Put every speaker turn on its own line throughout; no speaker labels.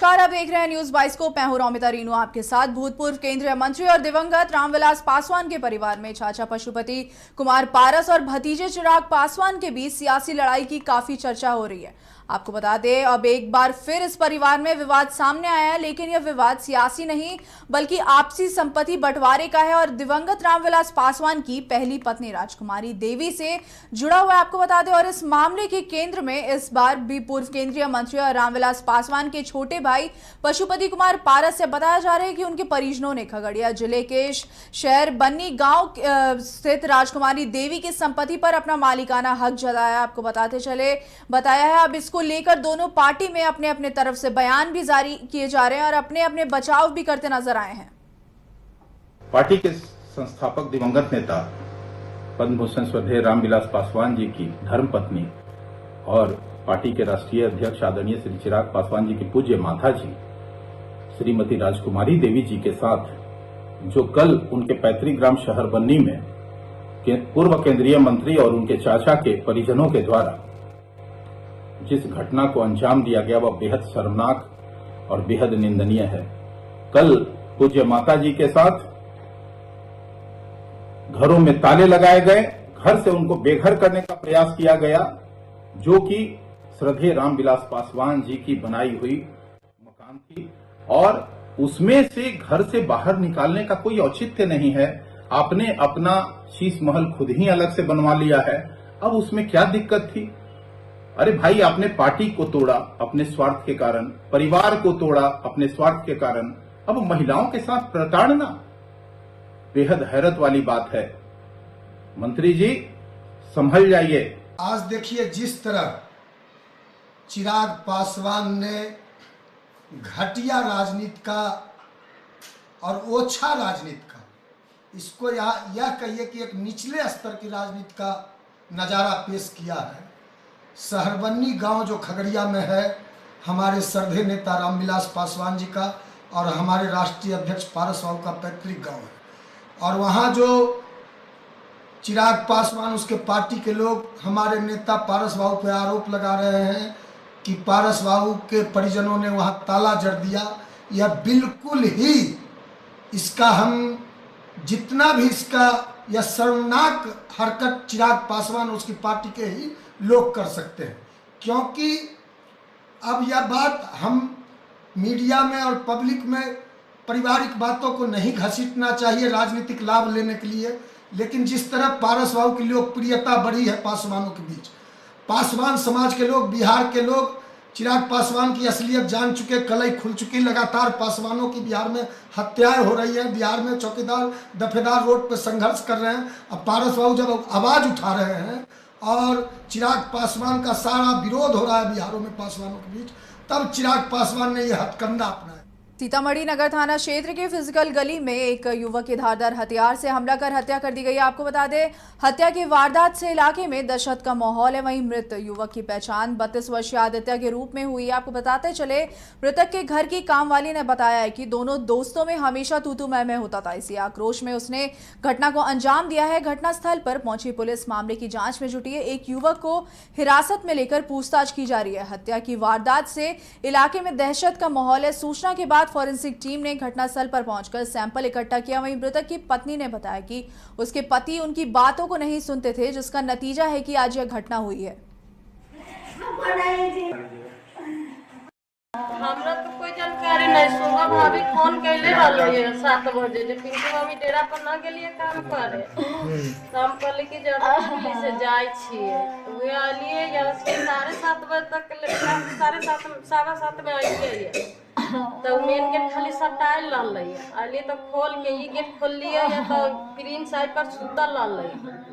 नमस्कार, आप देख रहे हैं न्यूज 22 को। मैं हूं रौमिता रीनू आपके साथ। भूतपूर्व केंद्रीय मंत्री और दिवंगत रामविलास पासवान के परिवार में चाचा पशुपति कुमार पारस और भतीजे चिराग पासवान के बीच सियासी लड़ाई की काफी चर्चा हो रही है। आपको बता दें, अब एक बार फिर इस परिवार में विवाद सामने आया है, लेकिन यह विवाद सियासी नहीं बल्कि आपसी संपत्ति बंटवारे का है और दिवंगत रामविलास पासवान की पहली पत्नी राजकुमारी देवी से जुड़ा हुआ है। आपको बता दें, और इस मामले के केंद्र में इस बार भी पूर्व केंद्रीय मंत्री और रामविलास पासवान के छोटे भाई पशुपति कुमार पारस से बताया जा रहा है कि उनके परिजनों ने खगड़िया जिले के शहर बन्नी गांव स्थित राजकुमारी देवी की संपत्ति पर अपना मालिकाना हक जताया। आपको बताया है। अब इसको लेकर दोनों पार्टी में अपने अपने तरफ से बयान भी जारी किए जा रहे हैं और अपने अपने बचाव भी करते नजर आए हैं।
पार्टी के संस्थापक दिवंगत नेता पद्म भूषण स्वर्गीय रामविलास पासवान जी की धर्मपत्नी और पार्टी के राष्ट्रीय अध्यक्ष आदरणीय श्री चिराग पासवान जी की पूज्य माता जी श्रीमती राजकुमारी देवी जी के साथ जो कल उनके पैतृक ग्राम शहर बन्नी में पूर्व केंद्रीय मंत्री और उनके चाचा के परिजनों के द्वारा जिस घटना को अंजाम दिया गया वह बेहद शर्मनाक और बेहद निंदनीय है। कल पूज्य माता जी के साथ घरों में ताले लगाए गए, घर से उनको बेघर करने का प्रयास किया गया, जो कि श्रद्धेय रामविलास पासवान जी की बनाई हुई मकान थी और उसमें से घर से बाहर निकालने का कोई औचित्य नहीं है। आपने अपना शीश महल खुद ही अलग से बनवा लिया है, अब उसमें क्या दिक्कत थी? अरे भाई, आपने पार्टी को तोड़ा अपने स्वार्थ के कारण, परिवार को तोड़ा अपने स्वार्थ के कारण, अब महिलाओं के साथ प्रताड़ना बेहद हैरत वाली बात है। मंत्री जी, संभल जाइए।
आज देखिए, जिस तरह चिराग पासवान ने घटिया राजनीति का और ओछा राजनीति का, इसको यह कहिए कि एक निचले स्तर की राजनीति का नजारा पेश किया है। शहरबन्नी गांव जो खगड़िया में है, हमारे श्रद्धेय नेता रामविलास पासवान जी का और हमारे राष्ट्रीय अध्यक्ष पारस बाबू का पैतृक गांव है। और वहां जो चिराग पासवान, उसके पार्टी के लोग हमारे नेता पारस बाबू पे आरोप लगा रहे हैं कि पारस बाबू के परिजनों ने वहां ताला जड़ दिया। यह बिल्कुल ही, इसका हम जितना भी इसका यह शर्मनाक हरकत चिराग पासवान उसकी पार्टी के ही लोग कर सकते हैं, क्योंकि अब यह बात हम मीडिया में और पब्लिक में पारिवारिक बातों को नहीं घसीटना चाहिए राजनीतिक लाभ लेने के लिए। लेकिन जिस तरह पारस बाबू की लोकप्रियता बढ़ी है पासवानों के बीच, पासवान समाज के लोग, बिहार के लोग चिराग पासवान की असलियत जान चुके, कलई खुल चुकी। लगातार पासवानों की बिहार में हत्याएं हो रही हैं, बिहार में चौकीदार दफेदार रोड पर संघर्ष कर रहे हैं। अब पारस बाबू जब आवाज उठा रहे हैं और चिराग पासवान का सारा विरोध हो रहा है बिहारों में पासवानों के बीच, तब चिराग पासवान ने यह हथकंडा अपनाया।
सीतामढ़ी नगर थाना क्षेत्र के फिजिकल गली में एक युवक के धारदार हथियार से हमला कर हत्या कर दी गई। आपको बता दें, हत्या की वारदात से इलाके में दहशत का माहौल है। वहीं मृत युवक की पहचान 32 वर्षीय आदित्य के रूप में हुई। आपको बताते चले, मृतक के घर की कामवाली ने बताया है कि दोनों दोस्तों में हमेशा तू मैं होता था। इसी आक्रोश में उसने घटना को अंजाम दिया है। घटनास्थल पर पहुंची पुलिस मामले की जांच में जुटी है। एक युवक को हिरासत में लेकर पूछताछ की जा रही है। हत्या की वारदात से इलाके में दहशत का माहौल है। सूचना के बाद फॉरेंसिक टीम ने घटनास्थल पर पहुंचकर सैंपल इकट्ठा किया। वहीं मृतक की पत्नी ने बताया कि उसके पति उनकी बातों को नहीं सुनते थे, जिसका नतीजा है कि आज यह घटना हुई है।
हमरा तो कोई जानकारी नहीं। सुबह भाभी फोन कैले रहलिए 7 बजे जे पिंकी मम्मी डेरा पर ना गेलिए काम करे, काम कर के जरा पुलिस से जाय छिए। वे आलिए या 7:30 बजे तक, 7:30 7:15 में आइए। तो मेन गेट खाली सटाइल रहलै, आलिए तो खोल के ई गेट खोल लिया या तो ग्रीन साइड पर सुतल रहलै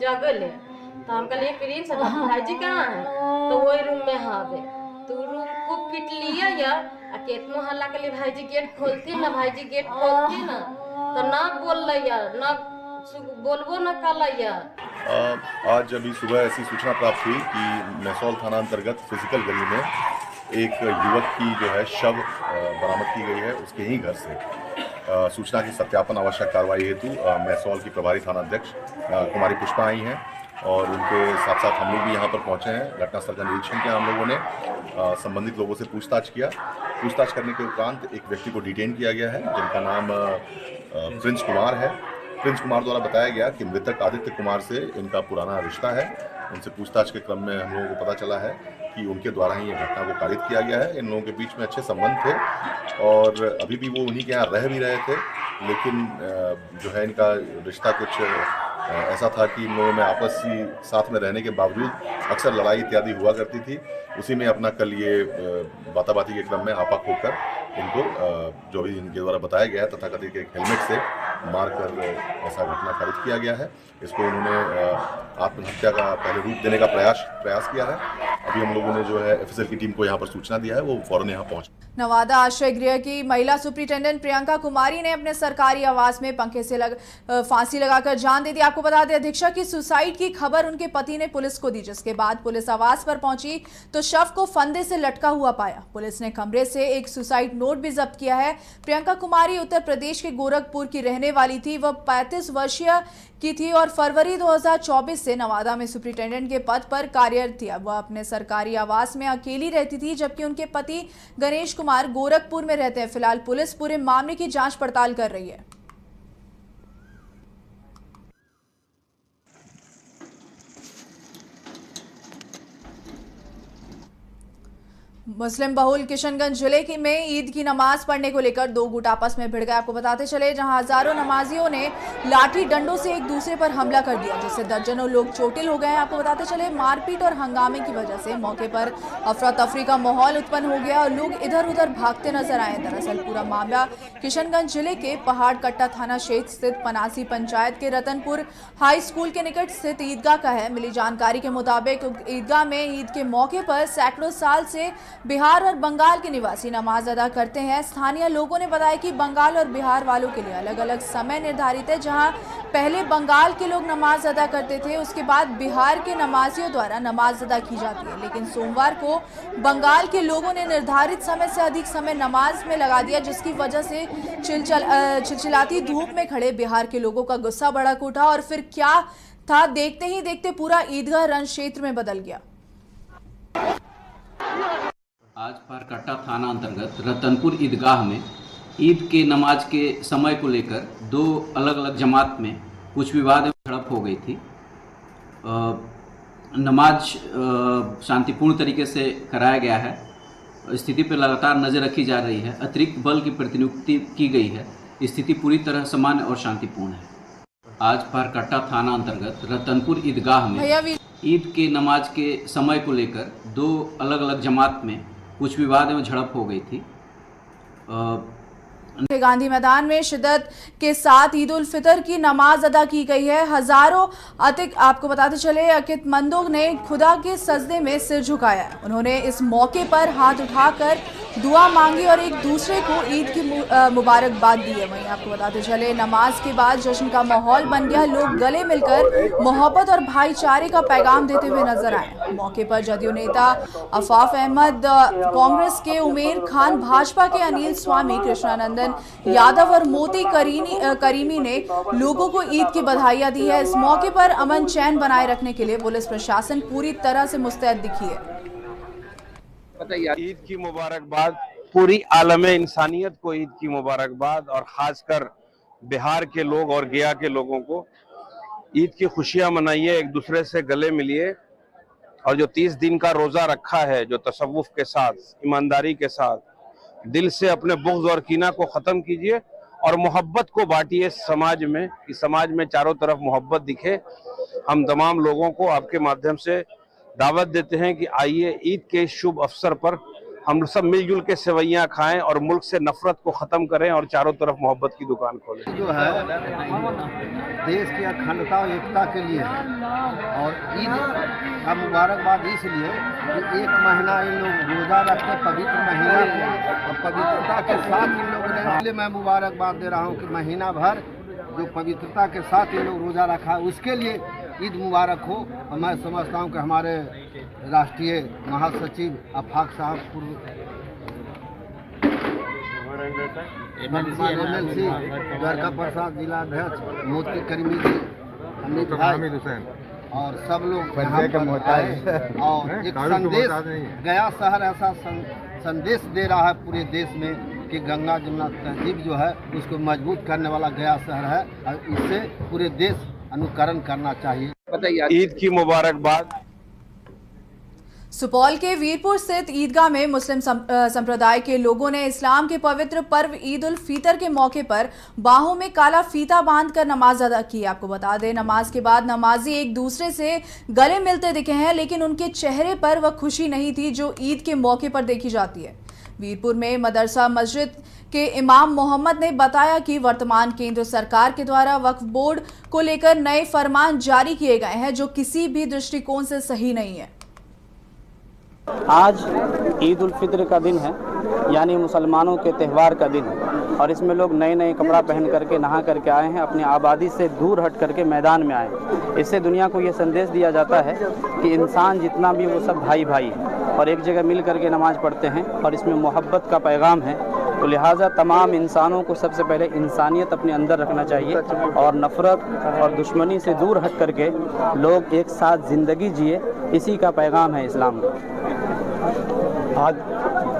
जगले। तो हम कहलिए ग्रीन से भाईजी कहाँ है? तो वही रूम में हावे। तो रूम खूब पीट लिया या केतनो हल्ला के लिए भाईजी गेट खोलती ना, भाईजी गेट खोलती ना, तो ना बोल लिया, ना बोलबो ना कर लिया।
आज अभी सुबह ऐसी सूचना प्राप्त हुई कि मैसौल थाना अंतर्गत फिजिकल गली में एक युवक की जो है शव बरामद की गई है उसके ही घर से। सूचना की सत्यापन आवश्यक कार्रवाई हेतु मैसौल की प्रभारी थाना अध्यक्ष कुमारी पुष्पा आई हैं और उनके साथ साथ हम लोग भी यहाँ पर पहुँचे हैं। घटनास्थल का निरीक्षण किया हम लोगों ने, संबंधित लोगों से पूछताछ किया। पूछताछ करने के उपरांत एक व्यक्ति को डिटेन किया गया है जिनका नाम प्रिंस कुमार है। प्रिंस कुमार द्वारा बताया गया कि मृतक आदित्य कुमार से इनका पुराना रिश्ता है। उनसे पूछताछ के क्रम में हम लोगों को पता चला है कि उनके द्वारा ही ये घटना को कारित किया गया है। इन लोगों के बीच में अच्छे संबंध थे और अभी भी वो उन्हीं के यहाँ रह भी रहे थे, लेकिन जो है इनका रिश्ता कुछ ऐसा था कि इन लोगों में आपसी साथ में रहने के बावजूद अक्सर लड़ाई इत्यादि हुआ करती थी। उसी में अपना कल ये बाताबाती के क्रम में आपा होकर इनको जो भी इनके द्वारा बताया गया है तथाकथित एक हेलमेट से मारकर ऐसा घटना कारित किया गया है। इसको उन्होंने आत्महत्या का पहले रूप देने का प्रयास किया है। अभी हम लोगों ने जो है एफएसएल की टीम को यहाँ पर सूचना दिया है, वो फौरन यहाँ पहुँच।
नवादा आश्रय गृह की महिला सुप्रिंटेंडेंट प्रियंका कुमारी ने अपने सरकारी आवास में पंखे से फांसी लगाकर जान दे दी। आपको बता दें, अधीक्षक की सुसाइड की खबर उनके पति ने पुलिस को दी, जिसके बाद पुलिस आवास पर पहुंची तो शव को फंदे से लटका हुआ पाया। पुलिस ने कमरे से एक सुसाइड नोट भी जब्त किया है। प्रियंका कुमारी उत्तर प्रदेश के गोरखपुर की रहने वाली थी। वह 35 वर्षीय की थी और फरवरी 2024 से नवादा में सुप्रिंटेंडेंट के पद पर कार्यरत थी। वह अपने सरकारी आवास में अकेली रहती थी, जबकि उनके पति गणेश कुमार गोरखपुर में रहते हैं। फिलहाल पुलिस पूरे मामले की जांच पड़ताल कर रही है। मुस्लिम बहुल किशनगंज जिले में ईद की नमाज पढ़ने को लेकर दो गुट आपस में भिड़ गए। आपको बताते चले, जहां हजारों नमाजियों ने लाठी डंडों से एक दूसरे पर हमला कर दिया, जिससे दर्जनों लोग चोटिल हो गए हैं। आपको बताते चले, मारपीट और हंगामे की वजह से मौके पर अफरा तफरी का माहौल उत्पन्न हो गया और लोग इधर उधर भागते नजर आए। दरअसल पूरा मामला किशनगंज जिले के पहाड़ कट्टा थाना क्षेत्र स्थित पनासी पंचायत के रतनपुर हाई स्कूल के निकट स्थित ईदगाह का है। मिली जानकारी के मुताबिक ईदगाह में ईद के मौके पर सैकड़ों साल से बिहार और बंगाल के निवासी नमाज अदा करते हैं। स्थानीय लोगों ने बताया कि बंगाल और बिहार वालों के लिए अलग अलग समय निर्धारित है। जहां पहले बंगाल के लोग नमाज अदा करते थे, उसके बाद बिहार के नमाजियों द्वारा नमाज अदा की जाती है। लेकिन सोमवार को बंगाल के लोगों ने निर्धारित समय से अधिक समय नमाज में लगा दिया, जिसकी वजह से चिलचिलाती धूप में खड़े बिहार के लोगों का गुस्सा भड़क उठा और फिर क्या था, देखते ही देखते पूरा ईदगाह रंग क्षेत्र में बदल गया।
आज पारकट्टा थाना अंतर्गत रतनपुर ईदगाह में ईद के नमाज के समय को लेकर दो अलग अलग जमात में कुछ विवाद एवं झड़प हो गई थी। नमाज शांतिपूर्ण तरीके से कराया गया है। स्थिति पर लगातार नज़र रखी जा रही है। अतिरिक्त बल की प्रतिनियुक्ति की गई है। स्थिति पूरी तरह सामान्य और शांतिपूर्ण है। आज पारकट्टा थाना अंतर्गत रतनपुर ईदगाह में ईद के नमाज के समय को लेकर दो अलग अलग जमात में कुछ विवाद एवं झड़प हो गई थी।
गांधी मैदान में शिद्दत के साथ ईद उल फितर की नमाज अदा की गई है। हजारों आपको बताते चले, अकीदतमंदों ने खुदा के सजदे में सिर झुकाया। उन्होंने इस मौके पर हाथ उठाकर दुआ मांगी और एक दूसरे को ईद की मुबारकबाद दी है। वहीं आपको बताते चले, नमाज के बाद जश्न का माहौल बन गया। लोग गले मिलकर मोहब्बत और भाईचारे का पैगाम देते हुए नजर आए। मौके पर जदयू नेता अफाफ अहमद, कांग्रेस के उमेर खान, भाजपा के अनिल स्वामी, कृष्णानंदन यादव और मोती करीमी ने लोगों को ईद की बधाइयां दी है। इस मौके पर अमन चैन बनाए रखने के लिए पुलिस प्रशासन पूरी तरह से मुस्तैद दिखी है।
ईद की मुबारकबाद, पूरी आलमे इंसानियत को ईद की मुबारकबाद और खासकर बिहार के लोग और गया के लोगों को ईद की खुशियां मनाइए, एक दूसरे से गले मिलिए और जो 30 दिन का रोजा रखा है, जो तसव्वुफ के साथ, ईमानदारी के साथ, दिल से अपने बुग़्ज़ और कीना को ख़त्म कीजिए और मोहब्बत को बांटिए समाज में, कि समाज में चारों तरफ मोहब्बत दिखे। हम तमाम लोगों को आपके माध्यम से दावत देते हैं कि आइए ईद के शुभ अवसर पर हम सब मिलजुल के सेवैयाँ खाएं और मुल्क से नफरत को ख़त्म करें और चारों तरफ मोहब्बत की दुकान खोलें।
जो है देश की अखंडता और एकता के लिए है और ईद का मुबारकबाद इसलिए कि एक महीना इन लोग रोज़ा रखते, पवित्र महीना को और पवित्रता के साथ इन लोगों ने, इसलिए मैं मुबारकबाद दे रहा हूँ कि महीना भर जो पवित्रता के साथ इन लोग रोज़ा रखा है, उसके लिए ईद मुबारक हो। और मैं समझता हूँ कि हमारे राष्ट्रीय महासचिव अफाक साहब, पूर्व MLC द्वारका प्रसाद, जिला अध्यक्ष मोती करीमी जी, हामिद हुसैन, और सब लोग यहाँ पर आए और एक संदेश, गया शहर ऐसा संदेश दे रहा है पूरे देश में कि गंगा जमुना तहजीब जो है उसको मजबूत करने वाला गया शहर है और इससे पूरे देश अनुकरण करना चाहिए।
ईद की मुबारकबाद।
सुपौल के वीरपुर स्थित ईदगाह में मुस्लिम संप्रदाय के लोगों ने इस्लाम के पवित्र पर्व ईद उल फितर के मौके पर बाहों में काला फीता बांधकर नमाज अदा की। आपको बता दें, नमाज के बाद नमाजी एक दूसरे से गले मिलते दिखे हैं, लेकिन उनके चेहरे पर वह खुशी नहीं थी जो ईद के मौके पर देखी जाती है। वीरपुर में मदरसा मस्जिद के इमाम मोहम्मद ने बताया कि वर्तमान केंद्र सरकार के द्वारा वक्फ बोर्ड को लेकर नए फरमान जारी किए गए हैं जो किसी भी दृष्टिकोण से सही नहीं है।
आज ईद उल फितर का दिन है, यानी मुसलमानों के त्यौहार का दिन है और इसमें लोग नए नए कपड़ा पहन करके नहा करके आए हैं, अपनी आबादी से दूर हट करके मैदान में आए। इससे दुनिया को ये संदेश दिया जाता है कि इंसान जितना भी वो सब भाई भाई है और एक जगह मिल करके नमाज पढ़ते हैं और इसमें मोहब्बत का पैगाम है। तो लिहाजा तमाम इंसानों को सबसे पहले इंसानियत अपने अंदर रखना चाहिए और नफ़रत और दुश्मनी से दूर हट करके लोग एक साथ ज़िंदगी जिए, इसी का पैगाम है इस्लाम का।
आज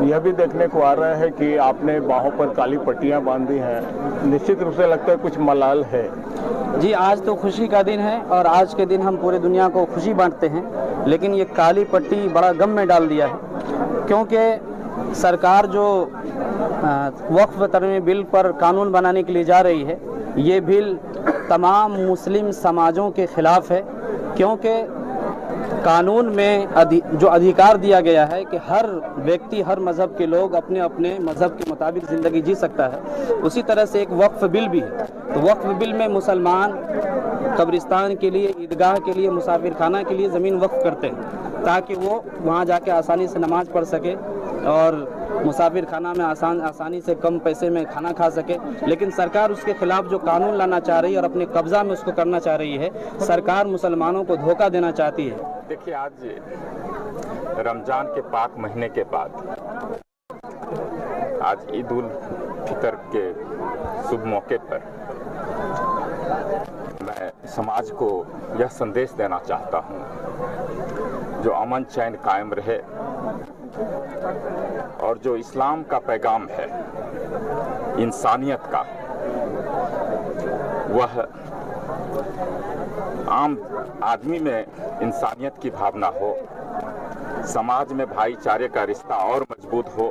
यह भी देखने को आ रहा है कि आपने बाहों पर काली पट्टियां बांधी हैं, निश्चित रूप से लगता है कुछ मलाल है।
जी, आज तो खुशी का दिन है और आज के दिन हम पूरे दुनिया को खुशी बांटते हैं, लेकिन ये काली पट्टी बड़ा गम में डाल दिया है क्योंकि सरकार जो वक्फ तरमीम बिल पर कानून बनाने के लिए जा रही है, ये बिल तमाम मुस्लिम समाजों के खिलाफ है क्योंकि कानून में जो अधिकार दिया गया है कि हर व्यक्ति, हर मज़हब के लोग अपने अपने मज़हब के मुताबिक ज़िंदगी जी सकता है, उसी तरह से एक वक्फ बिल भी है। तो वक्फ बिल में मुसलमान कब्रिस्तान के लिए, ईदगाह के लिए, मुसाफिर खाना के लिए ज़मीन वक्फ करते हैं ताकि वो वहाँ जाके आसानी से नमाज पढ़ सके और मुसाफिर खाना में आसानी से कम पैसे में खाना खा सके। लेकिन सरकार उसके खिलाफ जो कानून लाना चाह रही है और अपने कब्जा में उसको करना चाह रही है, सरकार मुसलमानों को धोखा देना चाहती है।
देखिए, आज रमजान के पाक महीने के बाद आज ईद उल फितर के शुभ मौके पर मैं समाज को यह संदेश देना चाहता हूँ जो अमन चैन कायम रहे और जो इस्लाम का पैगाम है इंसानियत का, वह आम आदमी में इंसानियत की भावना हो, समाज में भाईचारे का रिश्ता और मजबूत हो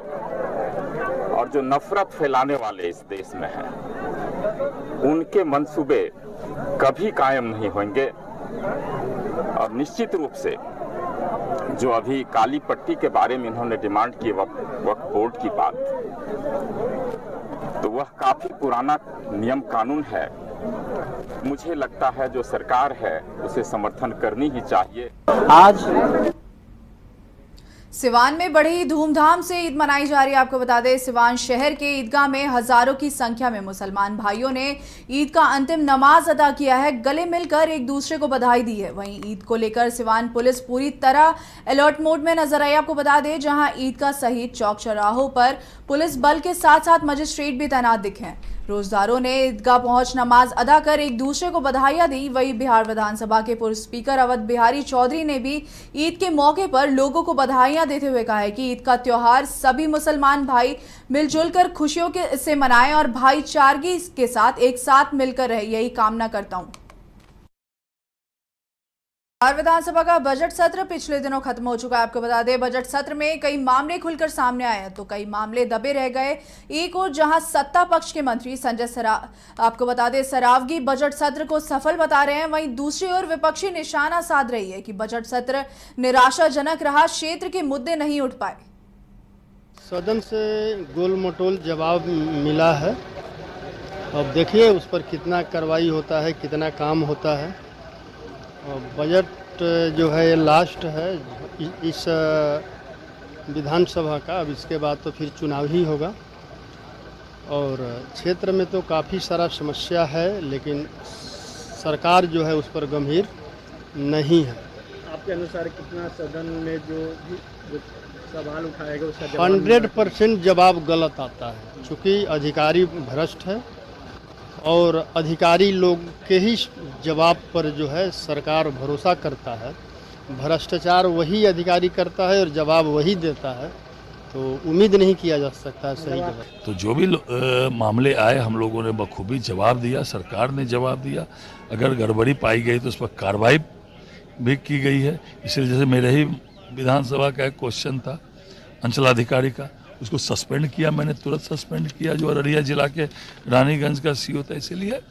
और जो नफरत फैलाने वाले इस देश में हैं, उनके मंसूबे कभी कायम नहीं होंगे। और निश्चित रूप से जो अभी काली पट्टी के बारे में इन्होंने डिमांड की वक्फ बोर्ड की बात, तो वह काफी पुराना नियम कानून है। मुझे लगता है जो सरकार है उसे समर्थन करनी ही चाहिए।
आज
सिवान में बड़ी धूमधाम से ईद मनाई जा रही है। आपको बता दें, सिवान शहर के ईदगाह में हजारों की संख्या में मुसलमान भाइयों ने ईद का अंतिम नमाज अदा किया है, गले मिलकर एक दूसरे को बधाई दी है। वहीं ईद को लेकर सिवान पुलिस पूरी तरह अलर्ट मोड में नजर आई। आपको बता दें, जहां ईदगाह सहित चौक चौराहों पर पुलिस बल के साथ साथ मजिस्ट्रेट भी तैनात दिखे हैं। रोजदारों ने ईदगाह पहुंच नमाज अदा कर एक दूसरे को बधाइयां दी। वहीं बिहार विधानसभा के पूर्व स्पीकर अवध बिहारी चौधरी ने भी ईद के मौके पर लोगों को बधाइयां देते हुए कहा है कि ईद का त्योहार सभी मुसलमान भाई मिलजुल कर खुशियों से मनाएं और भाईचारगी के साथ एक साथ मिलकर रहे, यही कामना करता हूं। बिहार विधानसभा का बजट सत्र पिछले दिनों खत्म हो चुका है। आपको बता दें, बजट सत्र में कई मामले खुलकर सामने आए हैं तो कई मामले दबे रह गए। एक और जहां सत्ता पक्ष के मंत्री संजय आपको बता दें सरावगी बजट सत्र को सफल बता रहे हैं, वहीं दूसरी ओर विपक्षी निशाना साध रही है कि बजट सत्र निराशाजनक रहा, क्षेत्र के मुद्दे नहीं उठ पाए।
सदन से गोल मटोल जवाब मिला है, अब देखिए उस पर कितना कार्रवाई होता है, कितना काम होता है। बजट जो है ये लास्ट है इस विधानसभा का, अब इसके बाद तो फिर चुनाव ही होगा। और क्षेत्र में तो काफ़ी सारा समस्या है, लेकिन सरकार जो है उस पर गंभीर नहीं है।
आपके अनुसार कितना सदन में जो सवाल उठाएगा उसका
100% जवाब गलत आता है, चूँकि अधिकारी भ्रष्ट है और अधिकारी लोग के ही जवाब पर जो है सरकार भरोसा करता है। भ्रष्टाचार वही अधिकारी करता है और जवाब वही देता है, तो उम्मीद नहीं किया जा सकता है सही जवाब।
तो जो भी मामले आए हम लोगों ने बखूबी जवाब दिया, सरकार ने जवाब दिया। अगर गड़बड़ी पाई गई तो उस पर कार्रवाई भी की गई है। इसलिए जैसे मेरे ही विधानसभा का एक क्वेश्चन था अंचलाधिकारी का, उसको सस्पेंड किया, मैंने तुरंत सस्पेंड किया, जो अररिया जिला के रानीगंज का सीओ था। इसीलिए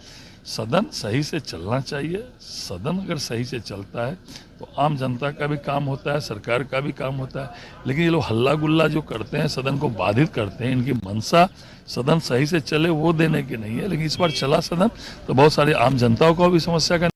सदन सही से चलना चाहिए। सदन अगर सही से चलता है तो आम जनता का भी काम होता है, सरकार का भी काम होता है। लेकिन ये लोग हल्ला गुल्ला जो करते हैं, सदन को बाधित करते हैं, इनकी मंशा सदन सही से चले वो देने की नहीं है। लेकिन इस बार चला सदन तो बहुत सारी आम जनताओं को भी समस्या का